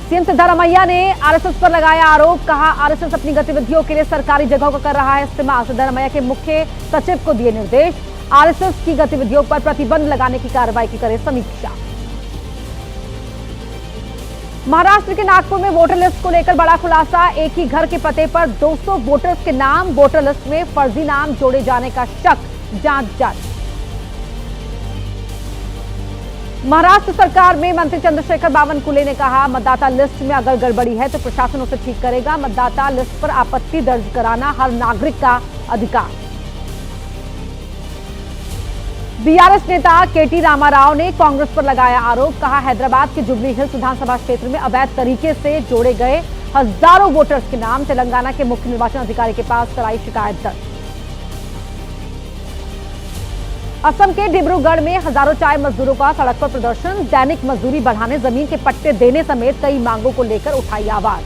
CM Siddaramaiah ने RSS पर लगाया आरोप, कहा आरएसएस अपनी गतिविधियों के लिए सरकारी जगहों का कर रहा है इस्तेमाल। सिद्धारमैया के मुख्य सचिव को दिए निर्देश, आरएसएस की गतिविधियों पर प्रतिबंध लगाने की कार्रवाई की करे समीक्षा। महाराष्ट्र के नागपुर में वोटर लिस्ट को लेकर बड़ा खुलासा, एक ही घर के पते पर 200 वोटर्स के नाम, वोटर लिस्ट में फर्जी नाम जोड़े जाने का शक, जांच जारी। महाराष्ट्र सरकार में मंत्री चंद्रशेखर बावनकुले ने कहा, मतदाता लिस्ट में अगर गड़बड़ी है तो प्रशासन उसे ठीक करेगा। मतदाता लिस्ट पर आपत्ति दर्ज कराना हर नागरिक का अधिकार। बीआरएस नेता केटी रामाराव ने कांग्रेस पर लगाया आरोप, कहा हैदराबाद के जुबली हिल्स विधानसभा क्षेत्र में अवैध तरीके से जोड़े गए हजारों वोटर्स के नाम। तेलंगाना के मुख्य निर्वाचन अधिकारी के पास कराई शिकायत दर्ज। असम के डिब्रूगढ़ में हजारों चाय मजदूरों का सड़क पर प्रदर्शन, दैनिक मजदूरी बढ़ाने, जमीन के पट्टे देने समेत कई मांगों को लेकर उठाई आवाज।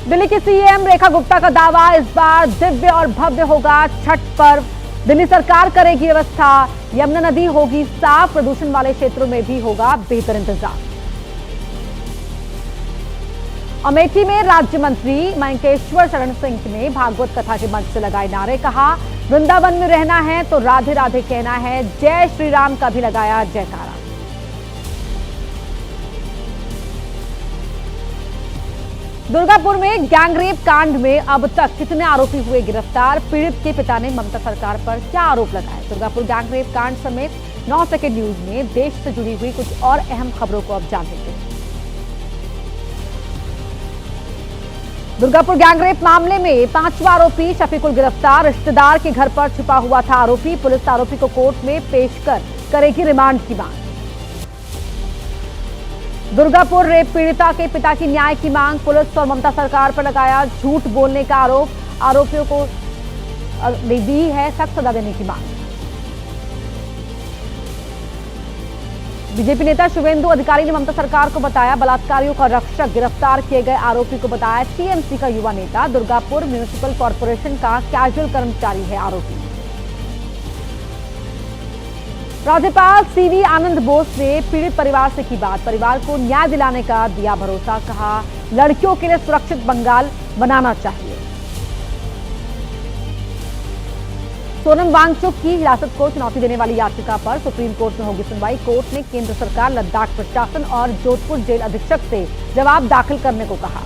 दिल्ली की सीएम रेखा गुप्ता का दावा, इस बार दिव्य और भव्य होगा छठ पर्व। दिल्ली सरकार करेगी व्यवस्था, यमुना नदी होगी साफ, प्रदूषण वाले क्षेत्रों में भी होगा बेहतर इंतजाम। अमेठी में राज्य मंत्री मयंकेश्वर शरण सिंह ने भागवत कथा के मंच से लगाए नारे, कहा वृंदावन में रहना है तो राधे राधे कहना है, जय श्री राम का भी लगाया जयकारा। दुर्गापुर में गैंगरेप कांड में अब तक कितने आरोपी हुए गिरफ्तार, पीड़ित के पिता ने ममता सरकार पर क्या आरोप लगाए। दुर्गापुर गैंगरेप कांड समेत 9 सेकंड न्यूज में देश से जुड़ी हुई कुछ और अहम खबरों को अब जान लेते हैं। दुर्गापुर गैंगरेप मामले में 5वां आरोपी शफीकुल गिरफ्तार, रिश्तेदार के घर पर छुपा हुआ था आरोपी। पुलिस आरोपी को कोर्ट में पेश कर करेगी रिमांड की मांग। दुर्गापुर रेप पीड़िता के पिता की न्याय की मांग, पुलिस और ममता सरकार पर लगाया झूठ बोलने का आरोप, आरोपियों को दी है सख्त सजा देने की मांग। बीजेपी नेता शुभेंदु अधिकारी ने ममता सरकार को बताया बलात्कारियों का रक्षक, गिरफ्तार किए गए आरोपी को बताया टीएमसी का युवा नेता। दुर्गापुर म्युनिसिपल कॉर्पोरेशन का कैजुअल कर्मचारी है आरोपी। राज्यपाल सीवी आनंद बोस ने पीड़ित परिवार से की बात, परिवार को न्याय दिलाने का दिया भरोसा, कहा लड़कियों के लिए सुरक्षित बंगाल बनाना चाहिए। सोनम वांगचुक की हिरासत को चुनौती देने वाली याचिका पर सुप्रीम कोर्ट में होगी सुनवाई। कोर्ट ने केंद्र सरकार, लद्दाख प्रशासन और जोधपुर जेल अधीक्षक से जवाब दाखिल करने को कहा।